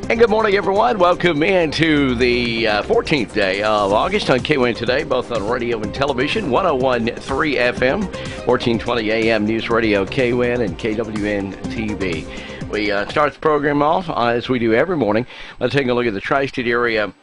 And good morning, everyone. Welcome into the 14th day of August on KWIN Today, both on radio and television, 101.3 FM, 1420 AM News Radio KWIN and KWN TV. We start the program off, as we do every morning, by taking a look at the Tri-State area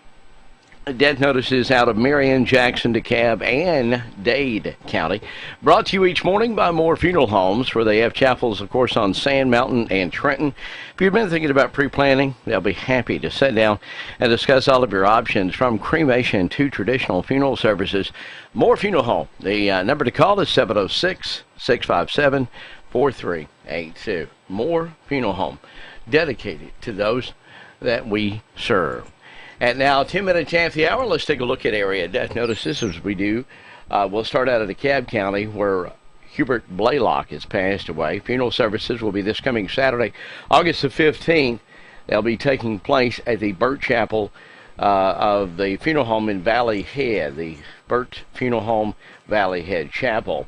death notices out of Marion, Jackson, DeKalb, and Dade County. Brought to you each morning by Moore Funeral Homes, where they have chapels, of course, on Sand Mountain and Trenton. If you've been thinking about pre-planning, they'll be happy to sit down and discuss all of your options, from cremation to traditional funeral services. Moore Funeral Home. The number to call is 706-657-4382. Moore Funeral Home, dedicated to those that we serve. And now, 10 minutes after the hour, let's take a look at area death notices as we do. We'll start out of DeKalb County, where Hubert Blaylock has passed away. Funeral services will be this coming Saturday, August the 15th. They'll be taking place at the Burt Chapel of the funeral home in Valley Head, the Burt Funeral Home Valley Head Chapel.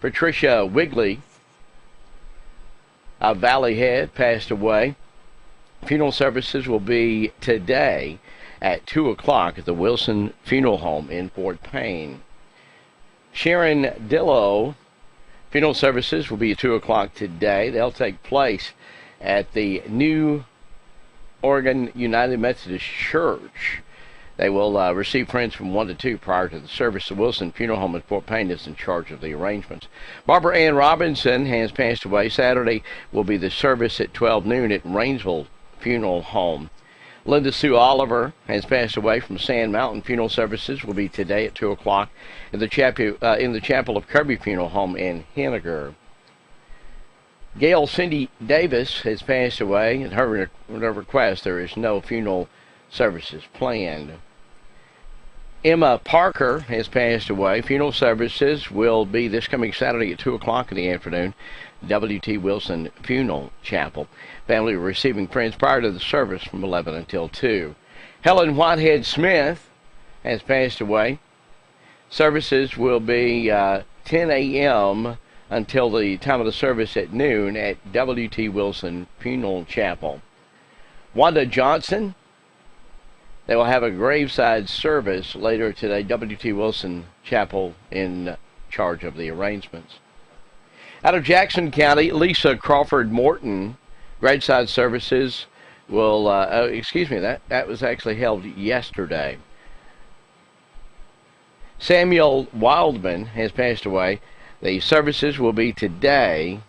Patricia Wigley of Valley Head passed away. Funeral services will be today at 2 o'clock at the Wilson Funeral Home in Fort Payne. Sharon Dillow, funeral services will be at 2 o'clock today. They'll take place at the New Oregon United Methodist Church. They will receive friends from 1 to 2 prior to the service. The Wilson Funeral Home in Fort Payne is in charge of the arrangements. Barbara Ann Robinson has passed away. Saturday will be the service at 12 noon at Rainsville Funeral Home. Linda Sue Oliver has passed away from Sand Mountain. Funeral services will be today at 2 o'clock in the chapel of Kirby Funeral Home in Henniger. Gail Cindy Davis has passed away. At her request, there is no funeral services planned. Emma Parker has passed away. Funeral services will be this coming Saturday at 2 o'clock in the afternoon. W.T. Wilson Funeral Chapel. Family receiving friends prior to the service from 11 until 2. Helen Whitehead Smith has passed away. Services will be 10 a.m. until the time of the service at noon at W.T. Wilson Funeral Chapel. Wanda Johnson, they will have a graveside service later today. W.T. Wilson Chapel in charge of the arrangements. Out of Jackson County, Lisa Crawford Morton, graveside services will, that was actually held yesterday. Samuel Wildman has passed away. The services will be today.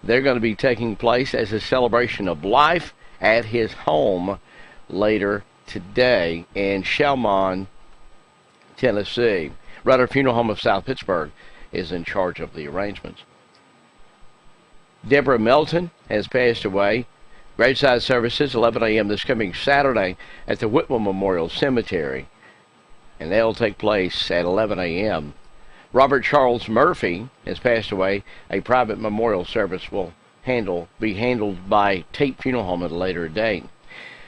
They're going to be taking place as a celebration of life at his home later today in Shelmon, Tennessee. Rudder Funeral Home of South Pittsburgh is in charge of the arrangements. Deborah Melton has passed away. Graveside services, 11 a.m. this coming Saturday at the Whitwell Memorial Cemetery, and they'll take place at 11 a.m. Robert Charles Murphy has passed away. A private memorial service will be handled by Tate Funeral Home at a later date.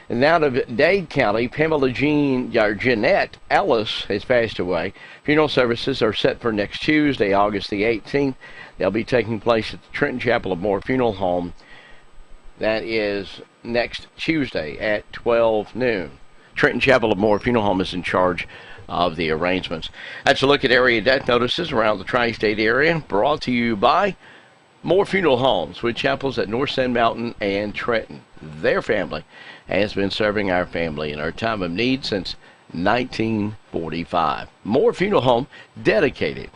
And out of Dade County, Pamela Jeanette Ellis has passed away. Funeral services are set for next Tuesday, August the 18th. They'll be taking place at the Trenton Chapel of Moore Funeral Home. That is next Tuesday at 12 noon. Trenton Chapel of Moore Funeral Home is in charge of the arrangements. That's a look at area death notices around the Tri-State area, brought to you by Moore Funeral Homes, with chapels at North Sand Mountain and Trenton. Their family has been serving our family in our time of need since 1945. Moore Funeral Home, dedicated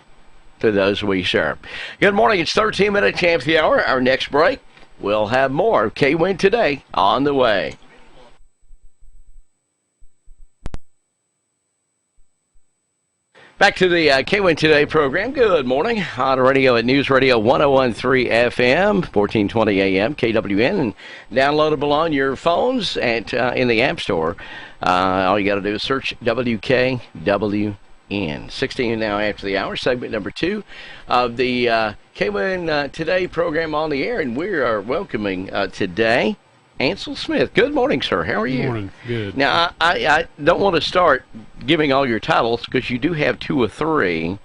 to those we serve. Good morning. It's 13 minutes after the hour. Our next break, we'll have more of KWIN Today on the way. Back to the KWIN Today program. Good morning. On radio at News Radio 101.3 FM, 1420 AM, KWN, and downloadable on your phones at in the App Store. All you got to do is search WKWN. 16 now after the hour, segment number 2 of the KWIN Today program on the air, and we are welcoming today Ansel Smith. Good morning, sir. How are you? Good morning. Good. Now, I don't want to start giving all your titles, because you do have 2 or 3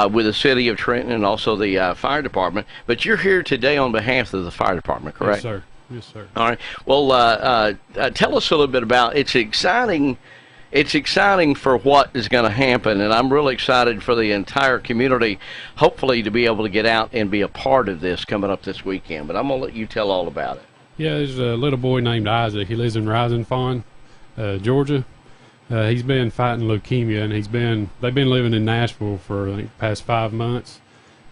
with the city of Trenton and also the fire department. But you're here today on behalf of the fire department, correct? Yes, sir. Yes, sir. All right. Well, tell us a little bit about. It's exciting. It's exciting for what is going to happen, and I'm really excited for the entire community, hopefully, to be able to get out and be a part of this coming up this weekend. But I'm going to let you tell all about it. Yeah, there's a little boy named Isaac. He lives in Rising Fawn, Georgia. He's been fighting leukemia, and they've been living in Nashville for I think the past 5 months,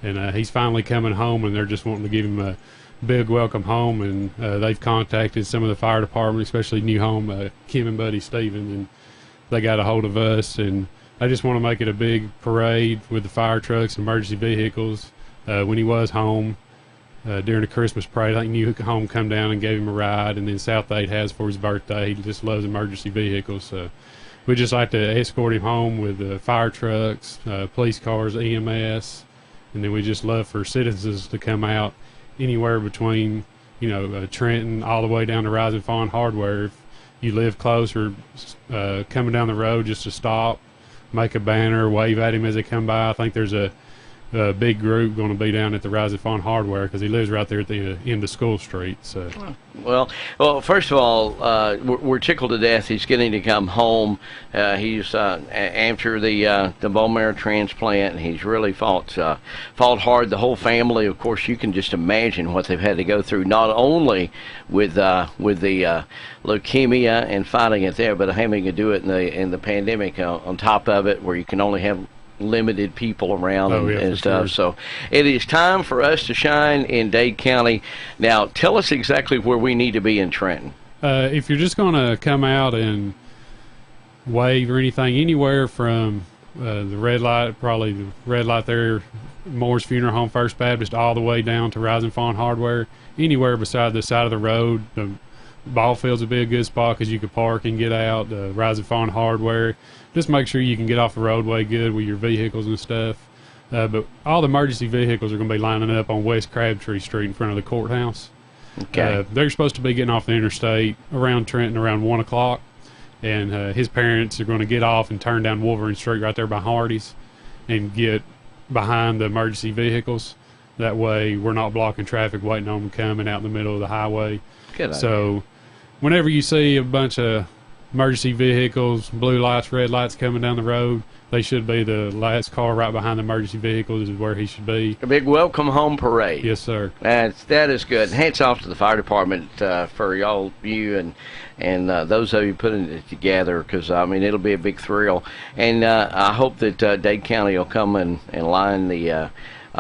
and he's finally coming home, and they're just wanting to give him a big welcome home, and they've contacted some of the fire department, especially New Home, Kim and Buddy Stevens, and they got a hold of us, and they just want to make it a big parade with the fire trucks and emergency vehicles. When he was home during the Christmas parade, I think New Home come down and gave him a ride, and then South 8 has for his birthday. He just loves emergency vehicles, so we just like to escort him home with fire trucks, police cars, EMS, and then we just love for citizens to come out anywhere between, Trenton all the way down to Rising Fawn Hardware. If you live close or coming down the road, just to stop, make a banner, wave at him as they come by. I think there's a big group going to be down at the Rising Fawn Hardware because he lives right there at the end of School Street. So, well, first of all, we're tickled to death. He's getting to come home. He's after the bone marrow transplant. He's really fought hard. The whole family, of course, you can just imagine what they've had to go through. Not only with the leukemia and fighting it there, but having to do it in the pandemic on top of it, where you can only have limited people around and stuff. Sure. So it is time for us to shine in Dade County. Now, tell us exactly where we need to be in Trenton. If you're just going to come out and wave or anything, anywhere from the red light, probably the red light there, Moore's Funeral Home, First Baptist, all the way down to Rising Fawn Hardware, anywhere beside the side of the road. The ball fields would be a good spot because you could park and get out. Rising Fawn Hardware, just make sure you can get off the roadway good with your vehicles and stuff. But all the emergency vehicles are going to be lining up on West Crabtree Street in front of the courthouse. Okay. They're supposed to be getting off the interstate around Trenton around 1 o'clock, and his parents are going to get off and turn down Wolverine Street right there by Hardee's and get behind the emergency vehicles. That way we're not blocking traffic waiting on them coming out in the middle of the highway. Good idea. So whenever you see a bunch of emergency vehicles, blue lights, red lights coming down the road, they should be the last car right behind the emergency vehicles is where he should be. A big welcome home parade. Yes, sir. That is good. Hats off to the fire department for you and those of you putting it together, because it'll be a big thrill. And I hope that Dade County will come and line the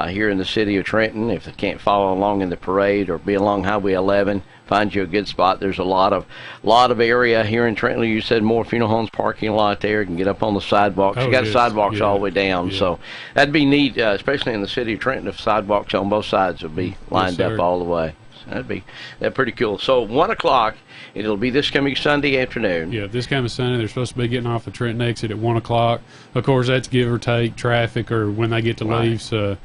here in the city of Trenton. If they can't follow along in the parade or be along Highway 11, find you a good spot. There's a lot of area here in Trenton. You said Moore Funeral Homes parking lot there. You can get up on the sidewalks. You got sidewalks all the way down. So that'd be neat, especially in the city of Trenton, if sidewalks on both sides would be lined up all the way. So that'd pretty cool. So 1 o'clock, it'll be this coming Sunday afternoon. Yeah, this coming Sunday. They're supposed to be getting off the Trenton exit at 1 o'clock. Of course, that's give or take traffic or when they get to leave. So,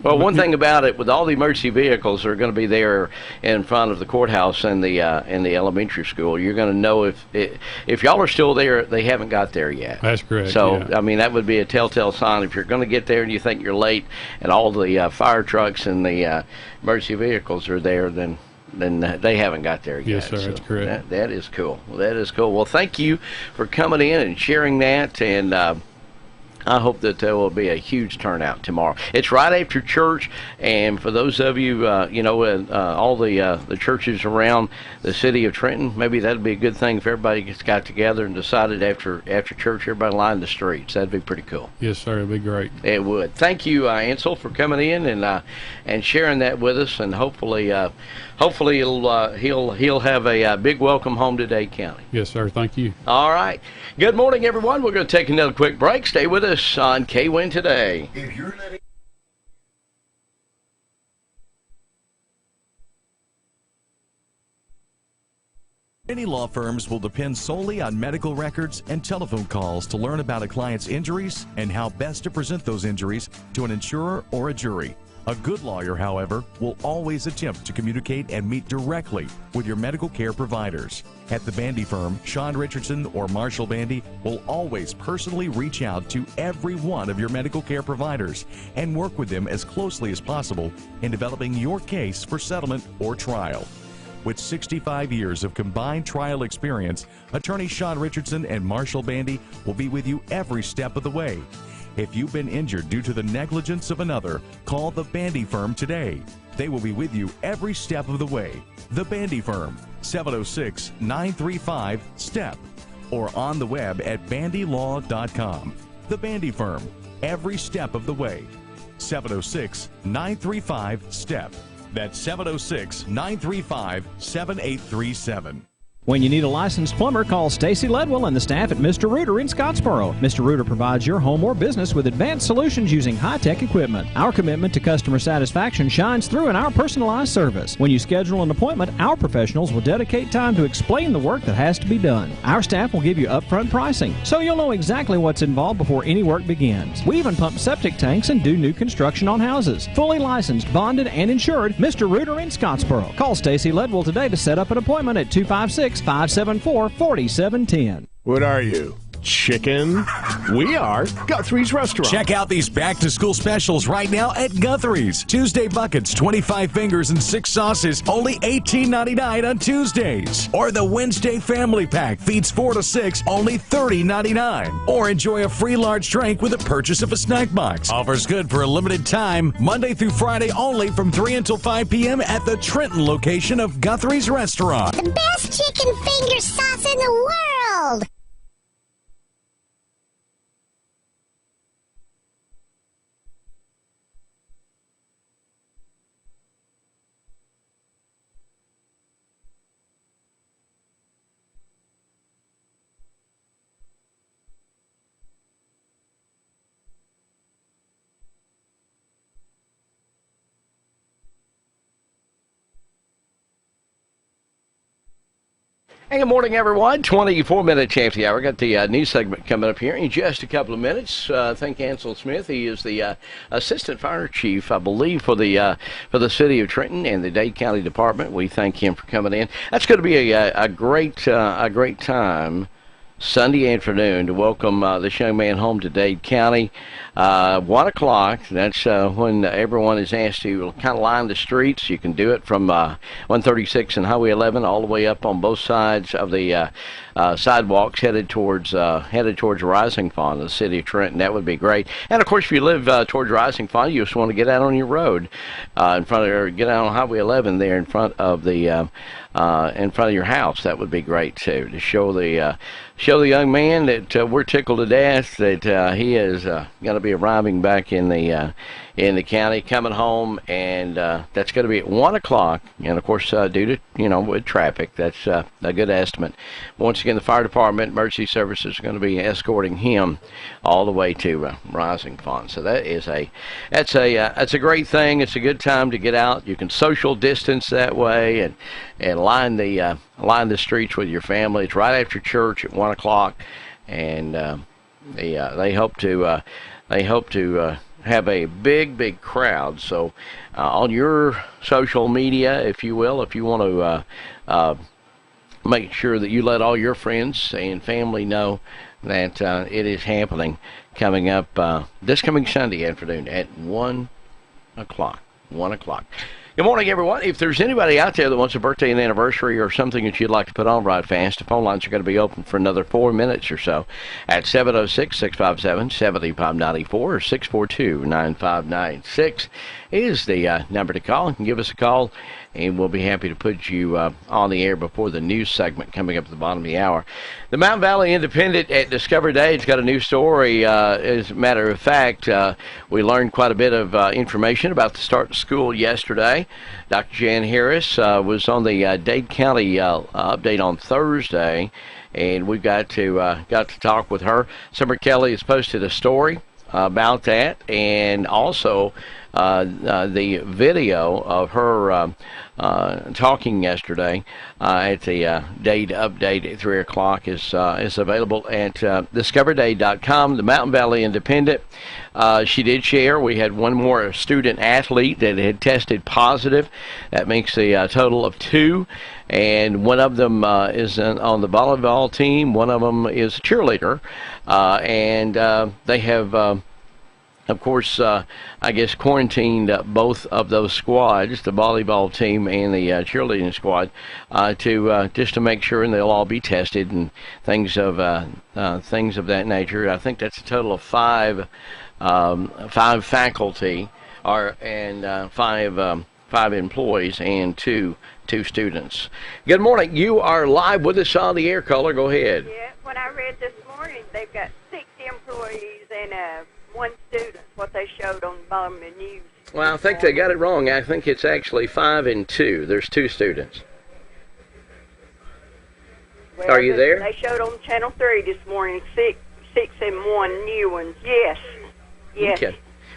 Well, one thing about it, with all the emergency vehicles that are going to be there in front of the courthouse and the elementary school, you're going to know if y'all are still there, they haven't got there yet. That's correct. So, that would be a telltale sign. If you're going to get there and you think you're late and all the fire trucks and the emergency vehicles are there, then they haven't got there yet. Yes, sir, that's correct. That is cool. That is cool. Well, thank you for coming in and sharing that, and I hope that there will be a huge turnout tomorrow. It's right after church, and for those of you, all the churches around the city of Trenton, maybe that'd be a good thing if everybody got together and decided after church, everybody lined the streets. That'd be pretty cool. Yes, sir. It'd be great. It would. Thank you, Ansel, for coming in and sharing that with us, and hopefully he'll have a big welcome home to Dade County. Yes, sir. Thank you. All right. Good morning, everyone. We're going to take another quick break. Stay with us on KWIN Today. If you're letting Many law firms will depend solely on medical records and telephone calls to learn about a client's injuries and how best to present those injuries to an insurer or a jury. A good lawyer, however, will always attempt to communicate and meet directly with your medical care providers. At the Bandy firm, Sean Richardson or Marshall Bandy will always personally reach out to every one of your medical care providers and work with them as closely as possible in developing your case for settlement or trial. With 65 years of combined trial experience, attorney Sean Richardson and Marshall Bandy will be with you every step of the way. If you've been injured due to the negligence of another, call the Bandy firm today. They will be with you every step of the way. The Bandy firm, 706-935-STEP, or on the web at bandylaw.com. The Bandy firm, every step of the way. 706-935-STEP. That's 706-935-7837. When you need a licensed plumber, call Stacy Ledwell and the staff at Mr. Rooter in Scottsboro. Mr. Rooter provides your home or business with advanced solutions using high-tech equipment. Our commitment to customer satisfaction shines through in our personalized service. When you schedule an appointment, our professionals will dedicate time to explain the work that has to be done. Our staff will give you upfront pricing, so you'll know exactly what's involved before any work begins. We even pump septic tanks and do new construction on houses. Fully licensed, bonded, and insured, Mr. Rooter in Scottsboro. Call Stacy Ledwell today to set up an appointment at 256-574-4710. What are you, chicken? We are Guthrie's Restaurant. Check out these back-to-school specials right now at Guthrie's. Tuesday buckets, 25 fingers and 6 sauces, only $18.99 on Tuesdays. Or the Wednesday family pack feeds 4 to 6, only $30.99. Or enjoy a free large drink with the purchase of a snack box. Offers good for a limited time, Monday through Friday only from 3 until 5 p.m. at the Trenton location of Guthrie's Restaurant. The best chicken finger sauce in the world! Hey, good morning, everyone. 24 minutes after the hour. Got the news segment coming up here in just a couple of minutes. Thank Ansel Smith. He is the assistant fire chief, I believe, for the city of Trenton and the Dade County Department. We thank him for coming in. That's going to be a great time Sunday afternoon to welcome this young man home to Dade County. 1 o'clock, that's when everyone is asked to kind of line the streets. You can do it from 136 and Highway 11 all the way up on both sides of the sidewalks headed towards Rising Fawn, the city of Trenton. That would be great. And of course, if you live towards Rising Fawn, you just want to get out on your road get out on Highway 11 there in front of your house. That would be great too, to show the young man that we're tickled to death that he is going to be arriving back in the county, coming home, and that's going to be at 1 o'clock. And of course, due to with traffic, that's a good estimate. Once again, the fire department, emergency services are going to be escorting him all the way to Rising Fawn. So that's a great thing. It's a good time to get out. You can social distance that way and line the streets with your family. It's right after church at 1 o'clock, and they hope to have a big crowd. So on your social media, if you will, if you want to make sure that you let all your friends and family know that it is happening, coming up this coming Sunday afternoon at 1 o'clock. 1 o'clock. Good morning, everyone. If there's anybody out there that wants a birthday and anniversary or something that you'd like to put on right fast, the phone lines are going to be open for another 4 minutes or so at 706-657-7594 or 642-9596 is the number to call. You can give us a call, and we'll be happy to put you on the air before the news segment coming up at the bottom of the hour. The Mountain Valley Independent at Discover Dade's got a new story. As a matter of fact, we learned quite a bit of information about the start of school yesterday. Dr. Jan Harris was on the Dade County update on Thursday, and we got to talk with her. Summer Kelly has posted a story about that, and also the video of her talking yesterday at the date update at 3 o'clock is available at discoverday.com, the Mountain Valley Independent. She did share we had one more student athlete that had tested positive. That makes a total of 2. And one of them is on the volleyball team. One of them is a cheerleader. And they have, of course, I guess quarantined both of those squads, the volleyball team and the cheerleading squad, to just to make sure, and they'll all be tested and things of that nature. I think that's a total of 5 faculty and 5 employees and two students. Good morning. You are live with us on the air. Caller, go ahead. Yeah, when I read this morning, they've got 60 employees and 1 student, what they showed on the bottom of the news. Well, I think they got it wrong. I think it's actually 5 and 2. There's 2 students. Well, Are you there? They showed on Channel 3 this morning, 6 and 1 new ones. Yes. Okay.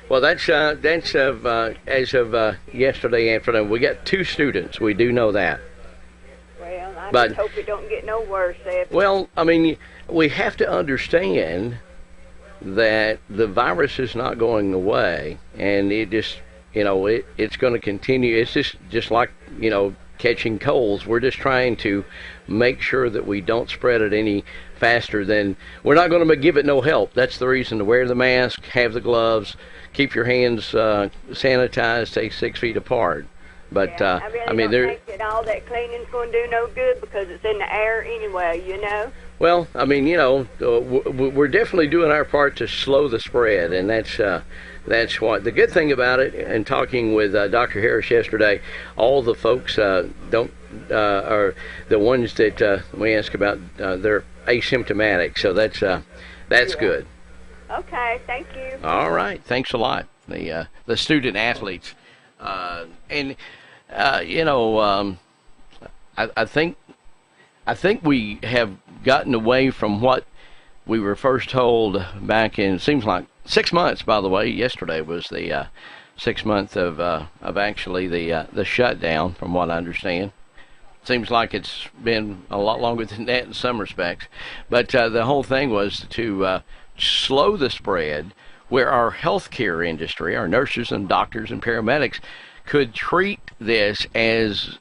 Well, that's as of yesterday afternoon. We got 2 students. We do know that. Well, I But- just hope it don't get no worse. Well, I mean, we have to understand that the virus is not going away, and it just, it's going to continue. It's just like, catching colds. We're just trying to make sure that we don't spread it any faster than, we're not going to give it no help. That's the reason to wear the mask, have the gloves, keep your hands sanitized, stay 6 feet apart. But, I really don't think that all that cleaning's going to do no good because it's in the air anyway, Well, I mean, we're definitely doing our part to slow the spread, and that's what the good thing about it. And talking with Dr. Harris yesterday, all the folks are the ones that we ask about. They're asymptomatic, so that's good. Okay, thank you. All right, thanks a lot. The student athletes, I think we have gotten away from what we were first told back in, seems like 6 months, by the way. Yesterday was the 6 month of actually the shutdown, from what I understand. Seems like it's been a lot longer than that in some respects. But the whole thing was to slow the spread, where our healthcare industry, our nurses and doctors and paramedics, could treat this as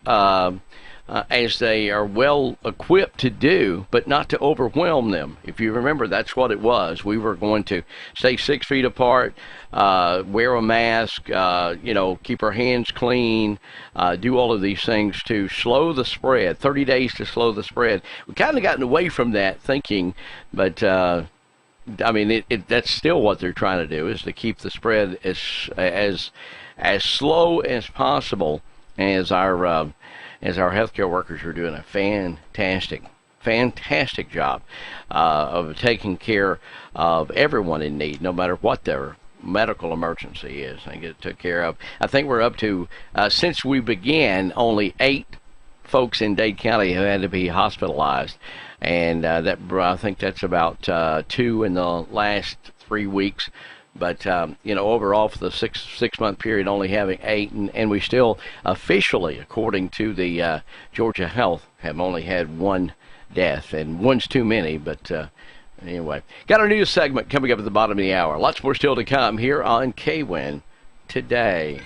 they are well equipped to do, but not to overwhelm them. If you remember, that's what it was. We were going to stay 6 feet apart, wear a mask, keep our hands clean, do all of these things to slow the spread. 30 days to slow the spread. We kind of gotten away from that thinking, but that's still what they're trying to do, is to keep the spread as slow as possible, as our healthcare workers are doing a fantastic job of taking care of everyone in need, no matter what their medical emergency is. They get took care of. I think we're up to, since we began, only 8 folks in Dade County who had to be hospitalized, and I think that's about 2 in the last 3 weeks. But, overall for the six month period, only having 8, and we still officially, according to the Georgia Health, have only had 1 death, and one's too many. But anyway, got our news segment coming up at the bottom of the hour. Lots more still to come here on KWIN Today.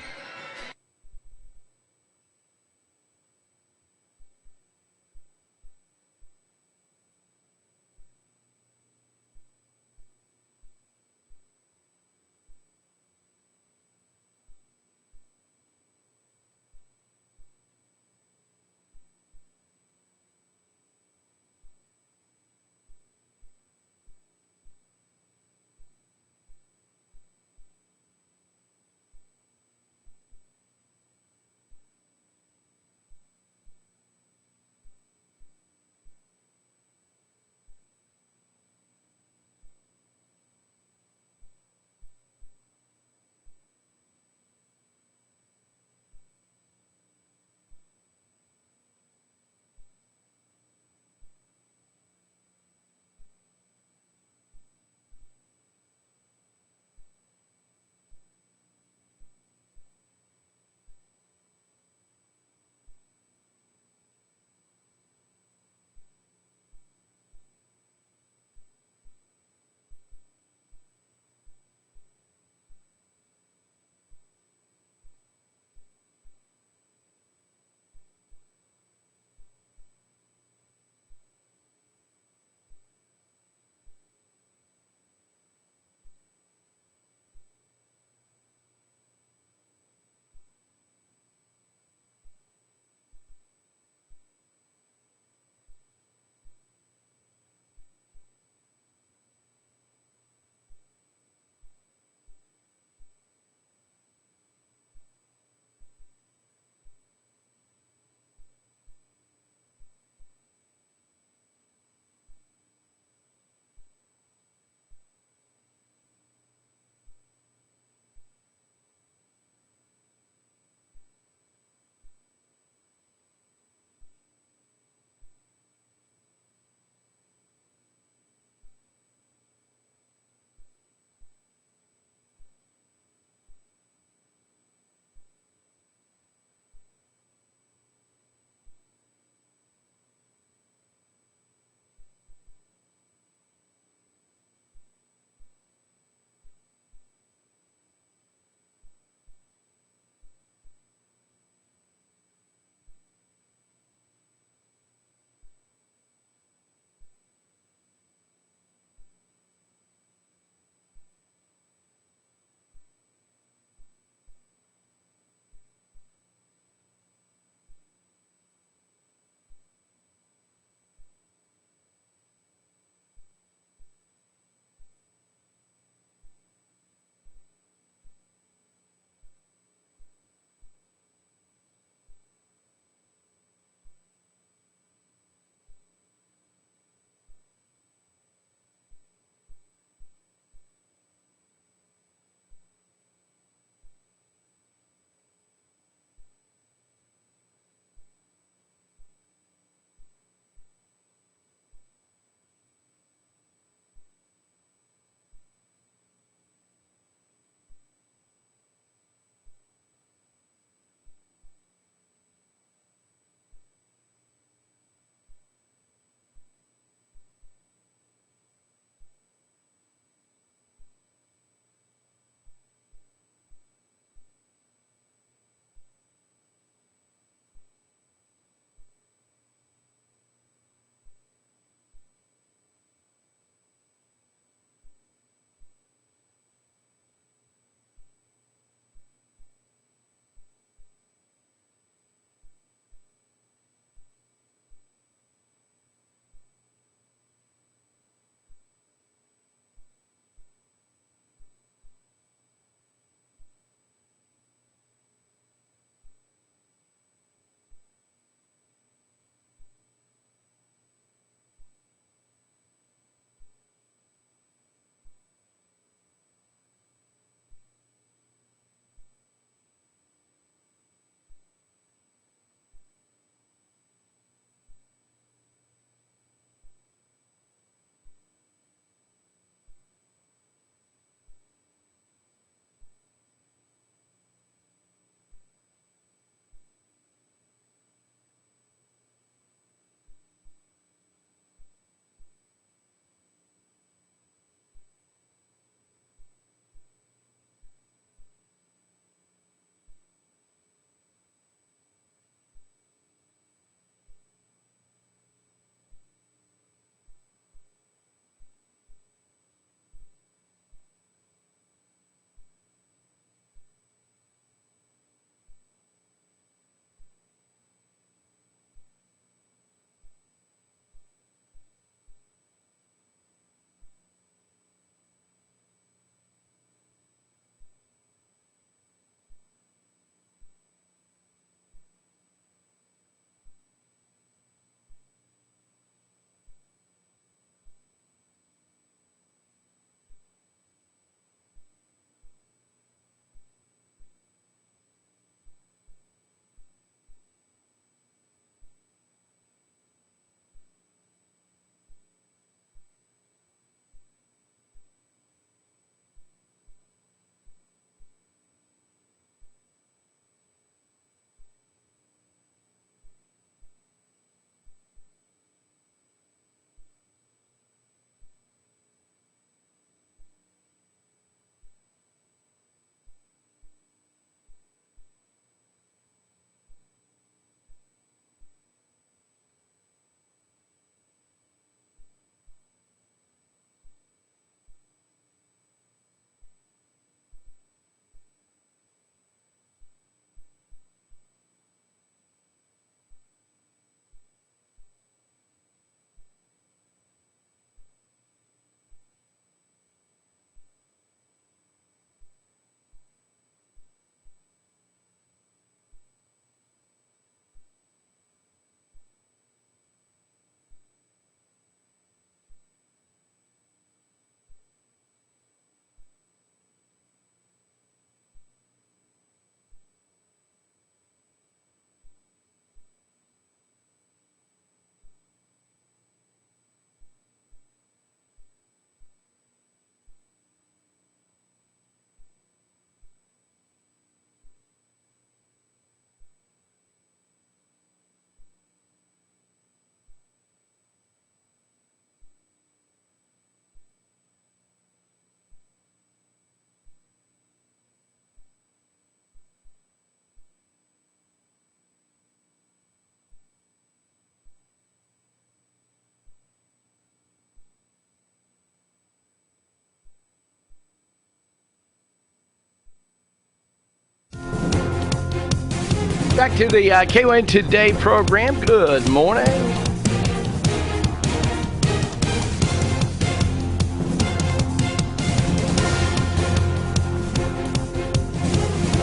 Back to the KON Today program. Good morning.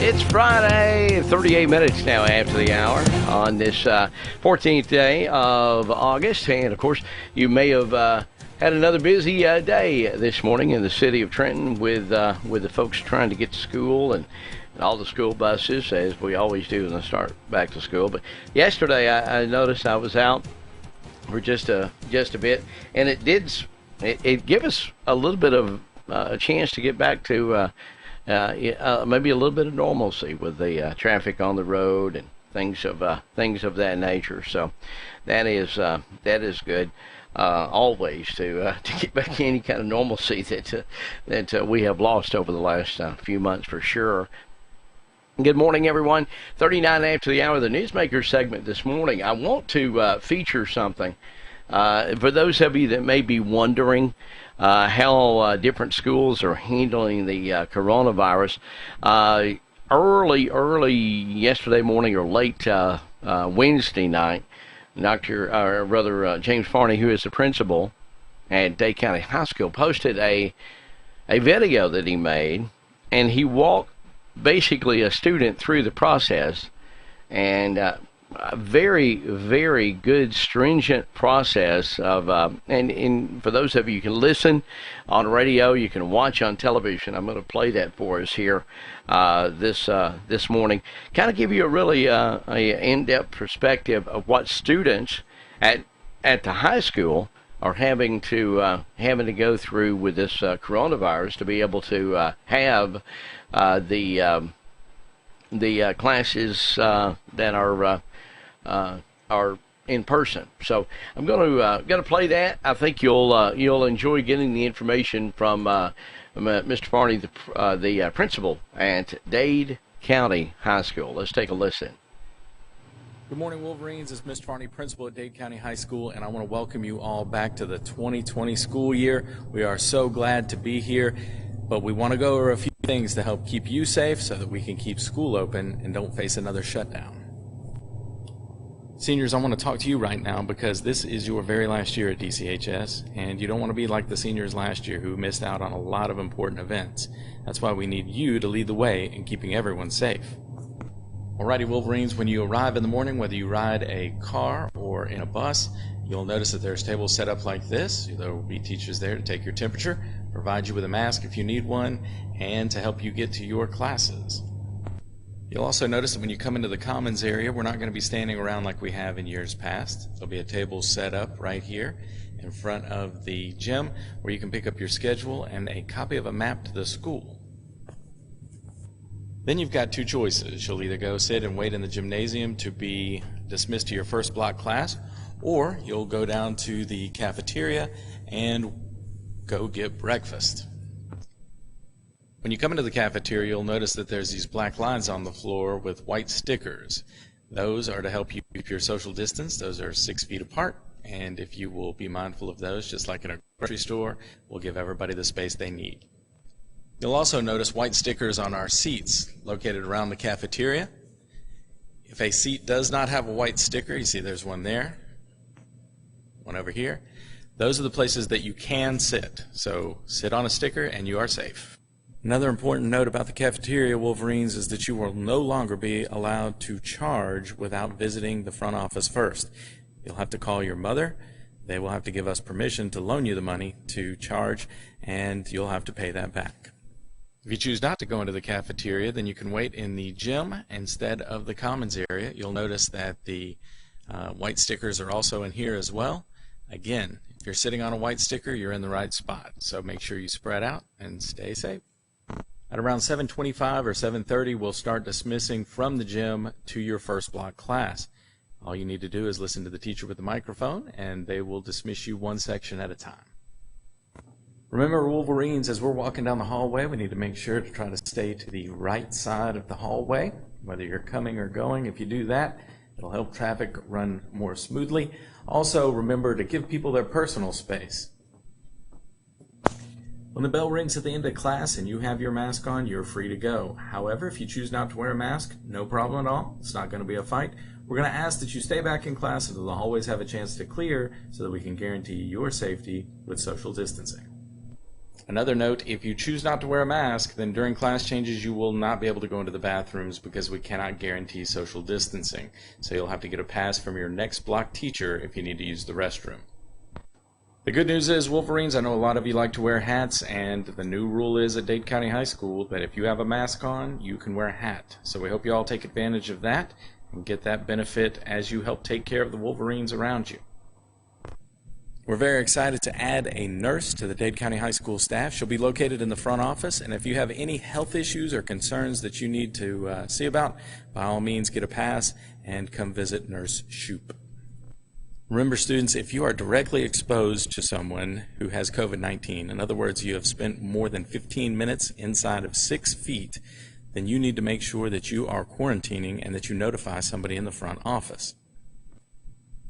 It's Friday, 38 minutes now after the hour on this 14th day of August. And, of course, you may have had another busy day this morning in the city of Trenton with the folks trying to get to school and all the school buses, as we always do when they start back to school. But yesterday I noticed I was out for just a bit, and it gave us a little bit of a chance to get back to maybe a little bit of normalcy with the traffic on the road and things of that nature. So that is good. Always to get back any kind of normalcy that we have lost over the last few months for sure. Good morning, everyone. 39 after the hour, the Newsmaker segment this morning. I want to feature something for those of you that may be wondering how different schools are handling the coronavirus. Early yesterday morning or late Wednesday night, James Farney, who is the principal at Dade County High School, posted a video that he made, and he walked basically a student through the process, and a very, very good, stringent process of, and for those of you can listen on radio, you can watch on television. I'm going to play that for us here this morning. Kind of give you a really a in-depth perspective of what students at the high school are having to go through with this coronavirus to be able to have the classes that are in person. So I'm going to play that. I think you'll enjoy getting the information from Mr. Farney, the principal at Dade County High School. Let's take a listen. Good morning, Wolverines. It's Mr. Farney, principal at Dade County High School, and I want to welcome you all back to the 2020 school year. We are so glad to be here, but we want to go over a few things to help keep you safe so that we can keep school open and don't face another shutdown. Seniors, I want to talk to you right now because this is your very last year at DCHS, and you don't want to be like the seniors last year who missed out on a lot of important events. That's why we need you to lead the way in keeping everyone safe. Alrighty, Wolverines, when you arrive in the morning, whether you ride a car or in a bus, you'll notice that there's tables set up like this. There will be teachers there to take your temperature, provide you with a mask if you need one, and to help you get to your classes. You'll also notice that when you come into the commons area, we're not going to be standing around like we have in years past. There'll be a table set up right here in front of the gym where you can pick up your schedule and a copy of a map to the school. Then you've got two choices. You'll either go sit and wait in the gymnasium to be dismissed to your first block class, or you'll go down to the cafeteria and go get breakfast. When you come into the cafeteria, you'll notice that there's these black lines on the floor with white stickers. Those are to help you keep your social distance. Those are 6 feet apart, and if you will be mindful of those, just like in a grocery store, we'll give everybody the space they need. You'll also notice white stickers on our seats located around the cafeteria. If a seat does not have a white sticker, you see there's one there, one over here. Those are the places that you can sit. So sit on a sticker and you are safe. Another important note about the cafeteria, Wolverines, is that you will no longer be allowed to charge without visiting the front office first. You'll have to call your mother. They will have to give us permission to loan you the money to charge, and you'll have to pay that back. If you choose not to go into the cafeteria, then you can wait in the gym instead of the commons area. You'll notice that the white stickers are also in here as well. Again, if you're sitting on a white sticker, you're in the right spot. So make sure you spread out and stay safe. At around 7:25 or 7:30, we'll start dismissing from the gym to your first block class. All you need to do is listen to the teacher with the microphone, and they will dismiss you one section at a time. Remember, Wolverines, as we're walking down the hallway, we need to make sure to try to stay to the right side of the hallway, whether you're coming or going. If you do that, it'll help traffic run more smoothly. Also, remember to give people their personal space. When the bell rings at the end of class and you have your mask on, you're free to go. However, if you choose not to wear a mask, no problem at all. It's not going to be a fight. We're going to ask that you stay back in class until the hallways have a chance to clear so that we can guarantee your safety with social distancing. Another note, if you choose not to wear a mask, then during class changes you will not be able to go into the bathrooms because we cannot guarantee social distancing. So you'll have to get a pass from your next block teacher if you need to use the restroom. The good news is, Wolverines, I know a lot of you like to wear hats, and the new rule is at Dade County High School that if you have a mask on, you can wear a hat. So we hope you all take advantage of that and get that benefit as you help take care of the Wolverines around you. We're very excited to add a nurse to the Dade County High School staff. She'll be located in the front office, and if you have any health issues or concerns that you need to see about, by all means get a pass and come visit Nurse Shoup. Remember, students, if you are directly exposed to someone who has COVID-19, in other words, you have spent more than 15 minutes inside of 6 feet, then you need to make sure that you are quarantining and that you notify somebody in the front office.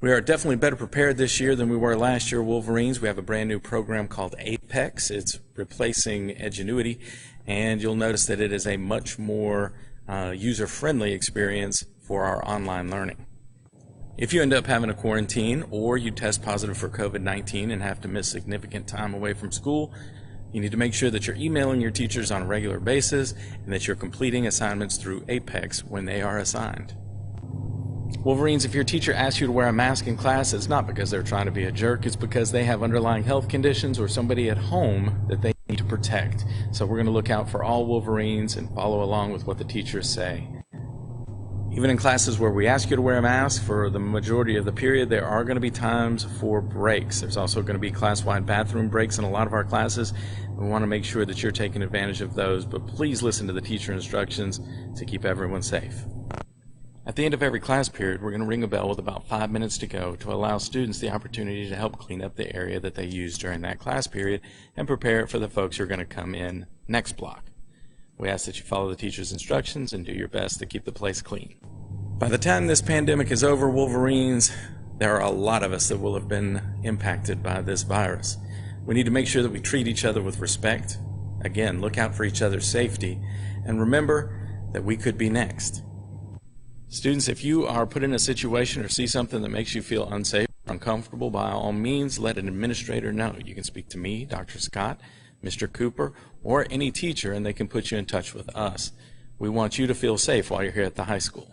We are definitely better prepared this year than we were last year, Wolverines. We have a brand new program called Apex. It's replacing Edgenuity, and you'll notice that it is a much more user-friendly experience for our online learning. If you end up having a quarantine or you test positive for COVID-19 and have to miss significant time away from school, you need to make sure that you're emailing your teachers on a regular basis and that you're completing assignments through Apex when they are assigned. Wolverines, if your teacher asks you to wear a mask in class, it's not because they're trying to be a jerk, it's because they have underlying health conditions or somebody at home that they need to protect. So we're going to look out for all Wolverines and follow along with what the teachers say. Even in classes where we ask you to wear a mask for the majority of the period, there are going to be times for breaks. There's also going to be class-wide bathroom breaks in a lot of our classes. We want to make sure that you're taking advantage of those, but please listen to the teacher instructions to keep everyone safe. At the end of every class period, we're going to ring a bell with about 5 minutes to go to allow students the opportunity to help clean up the area that they used during that class period and prepare it for the folks who are going to come in next block. We ask that you follow the teacher's instructions and do your best to keep the place clean. By the time this pandemic is over, Wolverines, there are a lot of us that will have been impacted by this virus. We need to make sure that we treat each other with respect. Again, look out for each other's safety, and remember that we could be next. Students, if you are put in a situation or see something that makes you feel unsafe or uncomfortable, by all means, let an administrator know. You can speak to me, Dr. Scott, Mr. Cooper, or any teacher, and they can put you in touch with us. We want you to feel safe while you're here at the high school.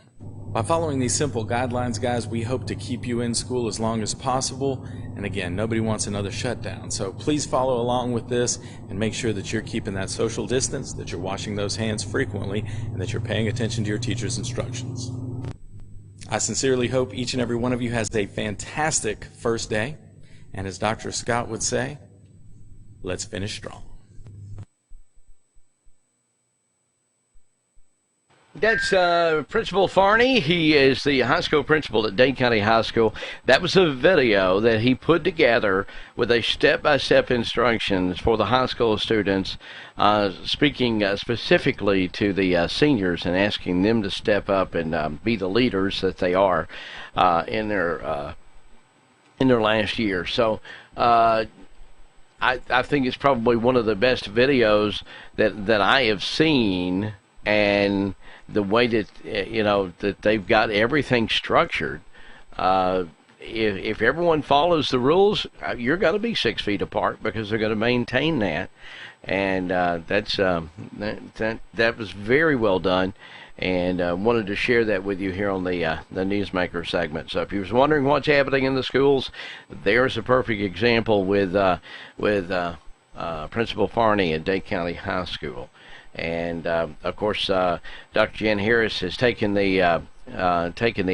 By following these simple guidelines, guys, we hope to keep you in school as long as possible. And again, nobody wants another shutdown. So please follow along with this and make sure that you're keeping that social distance, that you're washing those hands frequently, and that you're paying attention to your teacher's instructions. I sincerely hope each and every one of you has a fantastic first day. And as Dr. Scott would say, let's finish strong. That's Principal Farney. He is the high school principal at Dade County High School. That was a video that he put together with a step-by-step instructions for the high school students, speaking specifically to the seniors and asking them to step up and be the leaders that they are in their last year. So I think it's probably one of the best videos that I have seen, and the way that that they've got everything structured. If everyone follows the rules, you're going to be 6 feet apart because they're going to maintain that, and that was very well done. And wanted to share that with you here on the Newsmaker segment. So if you was wondering what's happening in the schools, there's a perfect example with Principal Farney at Dade County High School. And of course, Dr. Jan Harris has taken the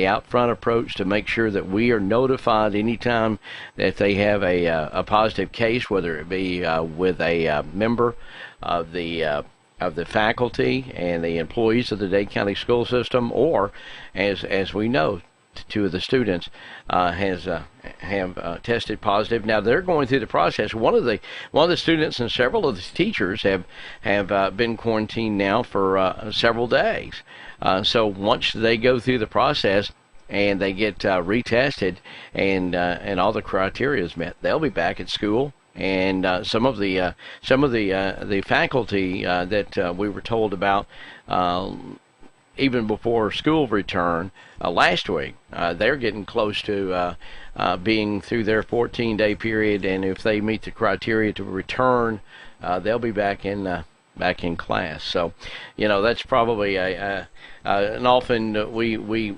out front approach to make sure that we are notified anytime that they have a positive case, whether it be with a member of the faculty and the employees of the Dade County school system, or as we know, two of the students have tested positive. Now they're going through the process. One of the students and several of the teachers have been quarantined now for several days. So once they go through the process and they get retested and all the criteria is met, they'll be back at school And some of the faculty that we were told about even before school return last week, they're getting close to being through their 14-day period, and if they meet the criteria to return, they'll be back in class. So, that's probably and often we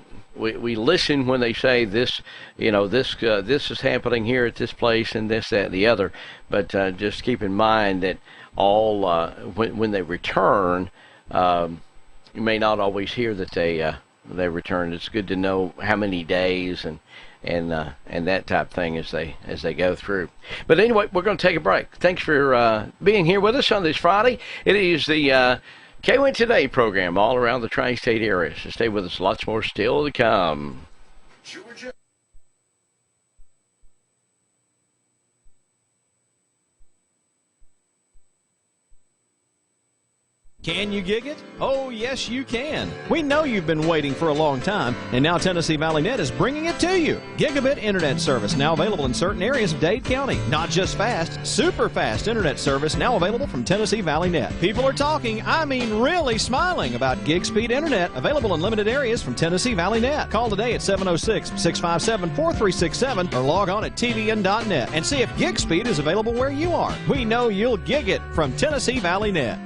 listen when they say this, this is happening here at this place and this, that, and the other. But just keep in mind that all when they return, you may not always hear that they return. It's good to know how many days and that type of thing as they go through. But anyway, we're going to take a break. Thanks for being here with us on this Friday. It is the KWIN Today program all around the tri-state area. So stay with us. Lots more still to come. Georgia. Can you gig it? Oh, yes, you can. We know you've been waiting for a long time, and now Tennessee Valley Net is bringing it to you. Gigabit internet service now available in certain areas of Dade County. Not just fast, super fast internet service now available from Tennessee Valley Net. People are talking, I mean really smiling about gig speed internet available in limited areas from Tennessee Valley Net. Call today at 706-657-4367 or log on at tvn.net and see if gig speed is available where you are. We know you'll gig it from Tennessee Valley Net.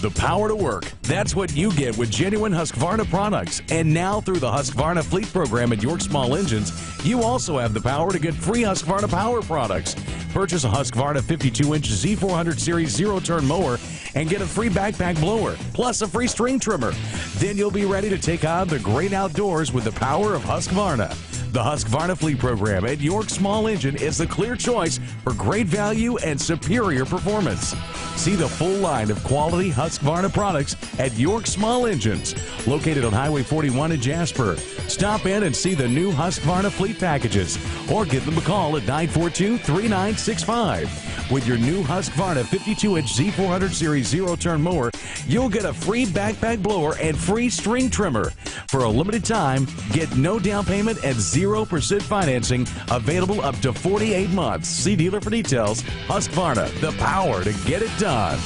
The power to work. That's what you get with genuine Husqvarna products. And now through the Husqvarna Fleet Program at York Small Engines, you also have the power to get free Husqvarna Power products. Purchase a Husqvarna 52-inch Z400 Series zero-turn mower and get a free backpack blower, plus a free string trimmer. Then you'll be ready to take on the great outdoors with the power of Husqvarna. The Husqvarna Fleet Program at York Small Engine is the clear choice for great value and superior performance. See the full line of quality Husqvarna products at York Small Engines, located on Highway 41 in Jasper. Stop in and see the new Husqvarna Fleet packages, or give them a call at 942-3965. With your new Husqvarna 52-inch Z400 Series zero-turn mower, you'll get a free backpack blower and free string trimmer. For a limited time, get no down payment and 0% financing, available up to 48 months. See dealer for details. Husqvarna, the power to get it done.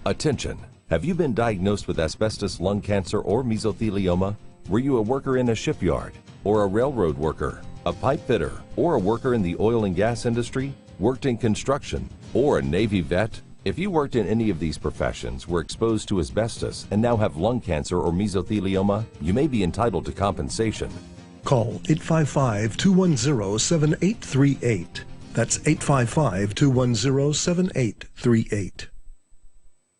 Attention. Have you been diagnosed with asbestos, lung cancer, or mesothelioma? Were you a worker in a shipyard, or a railroad worker, a pipe fitter, or a worker in the oil and gas industry? Worked in construction, or a Navy vet? If you worked in any of these professions, were exposed to asbestos, and now have lung cancer or mesothelioma, you may be entitled to compensation. Call 855-210-7838. That's 855-210-7838.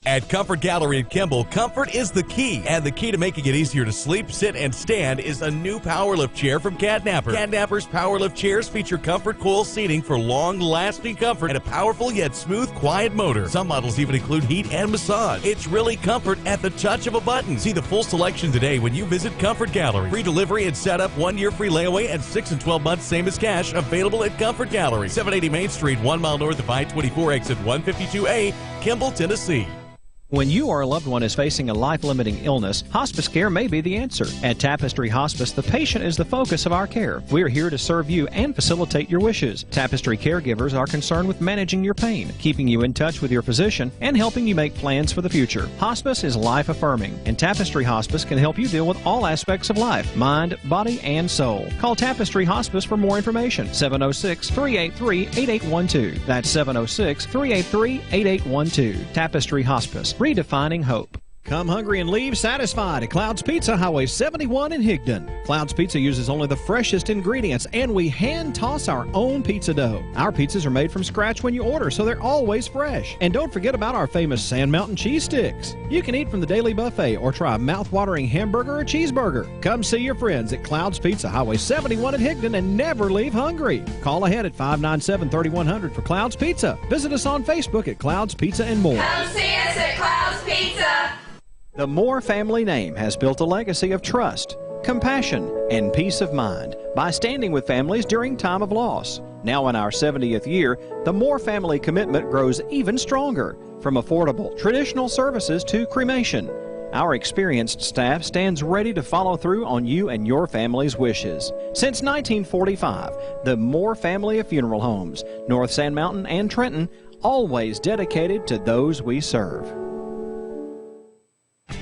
At Comfort Gallery in Kimball, comfort is the key, and the key to making it easier to sleep, sit, and stand is a new PowerLift chair from Catnapper. Catnapper's PowerLift chairs feature comfort coil seating for long-lasting comfort and a powerful yet smooth, quiet motor. Some models even include heat and massage. It's really comfort at the touch of a button. See the full selection today when you visit Comfort Gallery. Free delivery and setup, 1 year free layaway, and 6 and 12 months same as cash, available at Comfort Gallery, 780 Main Street, 1 mile north of I-24, exit 152A, Kimball, Tennessee. When you or a loved one is facing a life-limiting illness, hospice care may be the answer. At Tapestry Hospice, the patient is the focus of our care. We're here to serve you and facilitate your wishes. Tapestry caregivers are concerned with managing your pain, keeping you in touch with your physician, and helping you make plans for the future. Hospice is life-affirming, and Tapestry Hospice can help you deal with all aspects of life, mind, body, and soul. Call Tapestry Hospice for more information. 706-383-8812. That's 706-383-8812. Tapestry Hospice. Redefining hope. Come hungry and leave satisfied at Cloud's Pizza, Highway 71 in Higdon. Cloud's Pizza uses only the freshest ingredients, and we hand toss our own pizza dough. Our pizzas are made from scratch when you order, so they're always fresh. And don't forget about our famous Sand Mountain cheese sticks. You can eat from the daily buffet or try a mouth-watering hamburger or cheeseburger. Come see your friends at Cloud's Pizza, Highway 71 in Higdon, and never leave hungry. Call ahead at 597-3100 for Cloud's Pizza. Visit us on Facebook at Cloud's Pizza and more. Come see us at Cloud's Pizza. The Moore family name has built a legacy of trust, compassion, and peace of mind by standing with families during time of loss. Now in our 70th year, the Moore family commitment grows even stronger, from affordable, traditional services to cremation. Our experienced staff stands ready to follow through on you and your family's wishes. Since 1945, the Moore family of funeral homes, North Sand Mountain and Trenton, always dedicated to those we serve.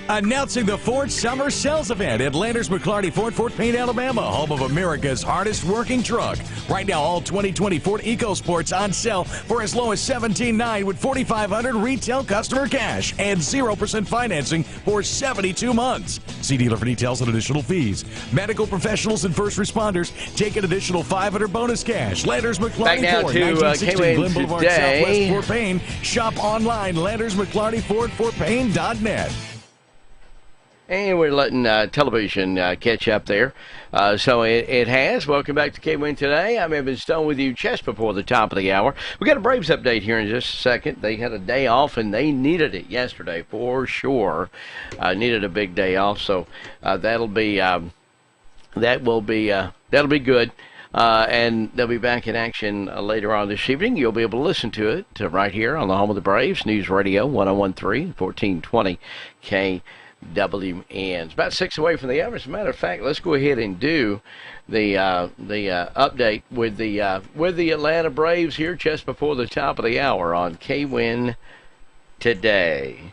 Announcing the Ford Summer Sales Event at Landers McClarty Ford, Fort Payne, Alabama, home of America's hardest working truck. Right now, all 2020 Ford EcoSports on sale for as low as $17,900 with $4,500 retail customer cash and 0% financing for 72 months. See dealer for details and additional fees. Medical professionals and first responders take an additional $500 bonus cash. Landers McClarty Ford, 1916 Glen Boulevard, Southwest Fort Payne. Shop online, LandersMcClartyFordFortPayne.net. And we're letting television catch up there. So it has. Welcome back to K-Win Today. I'm Evan Stone with you just before the top of the hour. We got a Braves update here in just a second. They had a day off, and they needed it yesterday for sure. Needed a big day off, so that'll be good. And they'll be back in action later on this evening. You'll be able to listen to it right here on the home of the Braves, News Radio 1013, 1420 KWN. It's about 6 away from the hour. As a matter of fact, let's go ahead and do the update with the Atlanta Braves here just before the top of the hour on KWN Today.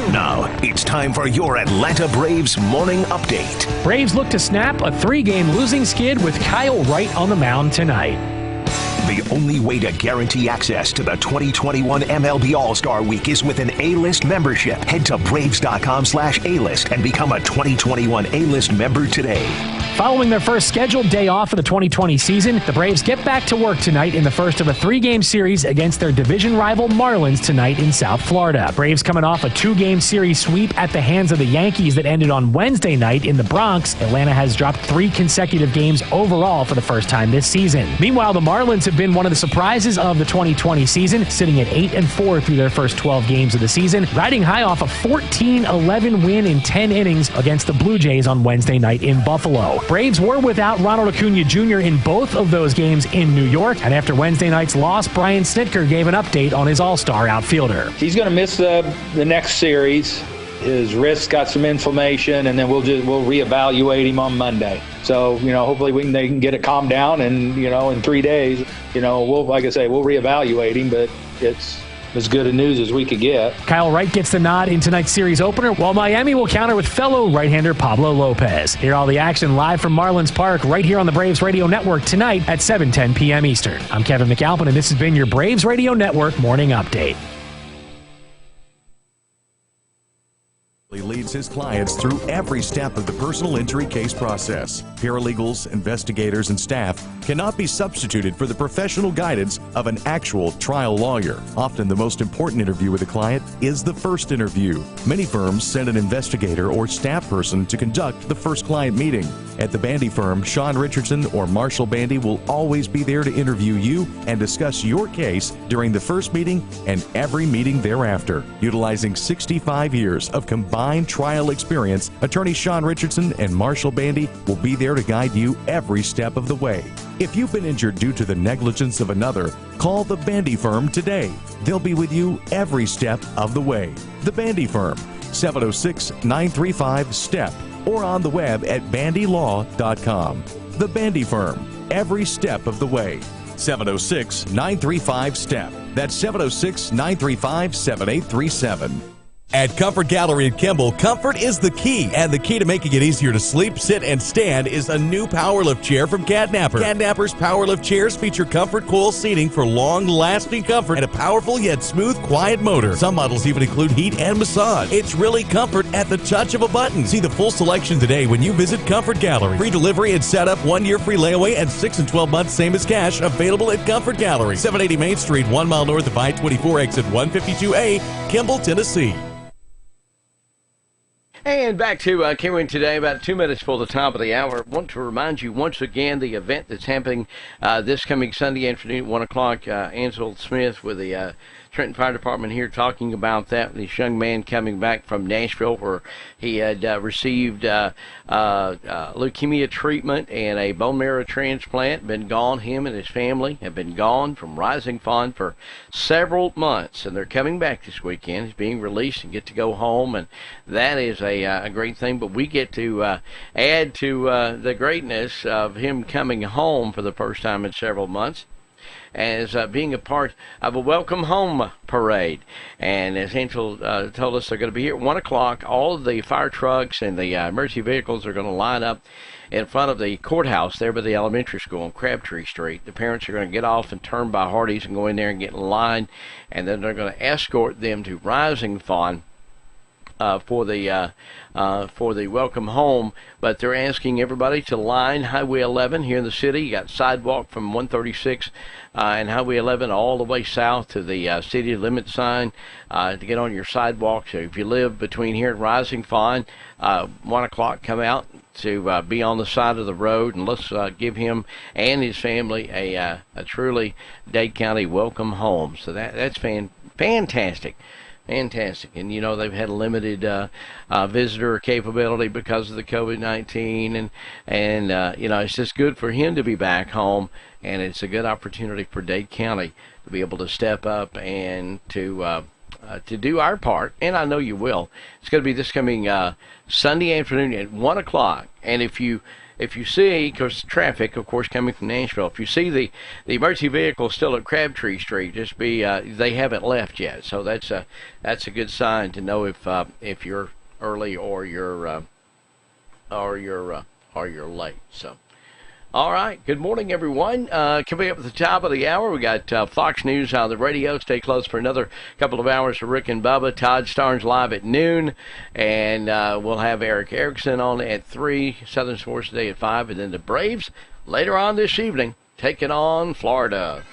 Now, it's time for your Atlanta Braves morning update. Braves look to snap a 3-game losing skid with Kyle Wright on the mound tonight. The only way to guarantee access to the 2021 MLB All-Star Week is with an A-List membership. Head to Braves.com/A-List and become a 2021 A-List member today. Following their first scheduled day off of the 2020 season, the Braves get back to work tonight in the first of a 3-game series against their division rival Marlins tonight in South Florida. Braves coming off a 2-game series sweep at the hands of the Yankees that ended on Wednesday night in the Bronx. Atlanta has dropped 3 consecutive games overall for the first time this season. Meanwhile, the Marlins have been one of the surprises of the 2020 season, sitting at 8-4 through their first 12 games of the season, riding high off a 14-11 win in 10 innings against the Blue Jays on Wednesday night in Buffalo. Braves were without Ronald Acuna Jr. in both of those games in New York, and after Wednesday night's loss, Brian Snitker gave an update on his all-star outfielder. He's going to miss the next series. His wrist got some inflammation, and then we'll reevaluate him on Monday. So, hopefully they can get it calmed down, and, in 3 days, we'll reevaluate him, but it's as good a news as we could get. Kyle Wright gets the nod in tonight's series opener, while Miami will counter with fellow right-hander Pablo Lopez. Hear all the action live from Marlins Park right here on the Braves Radio Network tonight at 7:10 p.m. Eastern. I'm Kevin McAlpin, and this has been your Braves Radio Network Morning Update. He leads his clients through every step of the personal injury case process. Paralegals, investigators, and staff cannot be substituted for the professional guidance of an actual trial lawyer. Often the most important interview with a client is the first interview. Many firms send an investigator or staff person to conduct the first client meeting. At the Bandy firm, Sean Richardson or Marshall Bandy will always be there to interview you and discuss your case during the first meeting and every meeting thereafter. Utilizing 65 years of combined trial experience, attorney Sean Richardson and Marshall Bandy will be there to guide you every step of the way. If you've been injured due to the negligence of another, call the Bandy firm today. They'll be with you every step of the way. The Bandy firm, 706-935-STEP, or on the web at bandylaw.com. The Bandy firm, every step of the way. 706-935-STEP. That's 706-935-7837. At Comfort Gallery in Kimball, comfort is the key, and the key to making it easier to sleep, sit, and stand is a new PowerLift chair from Catnapper. Catnapper's PowerLift chairs feature comfort coil seating for long-lasting comfort and a powerful yet smooth, quiet motor. Some models even include heat and massage. It's really comfort at the touch of a button. See the full selection today when you visit Comfort Gallery. Free delivery and setup, 1-year free layaway, and 6 and 12 months same as cash, available at Comfort Gallery. 780 Main Street, 1 mile north of I-24, exit 152A, Kimball, Tennessee. And back to K-Win Today, about 2 minutes before the top of the hour. I want to remind you once again the event that's happening this coming Sunday afternoon at 1 o'clock. Ansel Smith with the Trenton Fire Department here talking about that. This young man coming back from Nashville where he had received leukemia treatment and a bone marrow transplant. Been gone. Him and his family have been gone from Rising Fund for several months, and they're coming back this weekend. He's being released and get to go home, and that is a great thing. But we get to add to the greatness of him coming home for the first time in several months as being a part of a welcome home parade. And as Angel told us, they're going to be here at 1 o'clock. All of the fire trucks and the emergency vehicles are going to line up in front of the courthouse there by the elementary school on Crabtree Street. The parents are going to get off and turn by Hardee's and go in there and get in line, and then they're going to escort them to Rising Fund for the welcome home. But they're asking everybody to line Highway 11 here in the city. You got sidewalk from 136 and Highway 11 all the way south to the city limit sign to get on your sidewalk. So if you live between here and Rising Fund, 1 o'clock, come out to be on the side of the road, and let's give him and his family a truly Dade County welcome home. So that's fantastic. Fantastic. And, you know, they've had limited visitor capability because of the COVID-19. And you know, it's just good for him to be back home. And it's a good opportunity for Dade County to be able to step up and to do our part. And I know you will. It's going to be this coming Sunday afternoon at 1 o'clock. And if you see, because traffic, of course, coming from Nashville, if you see the emergency vehicle still at Crabtree Street, just be they haven't left yet. So that's a good sign to know if you're early or you're late. So. All right. Good morning, everyone. Coming up at the top of the hour, we got Fox News on the radio. Stay close for another couple of hours for Rick and Bubba. Todd Starnes live at noon, and we'll have Eric Erickson on at 3, Southern Sports Today at 5, and then the Braves later on this evening taking on Florida.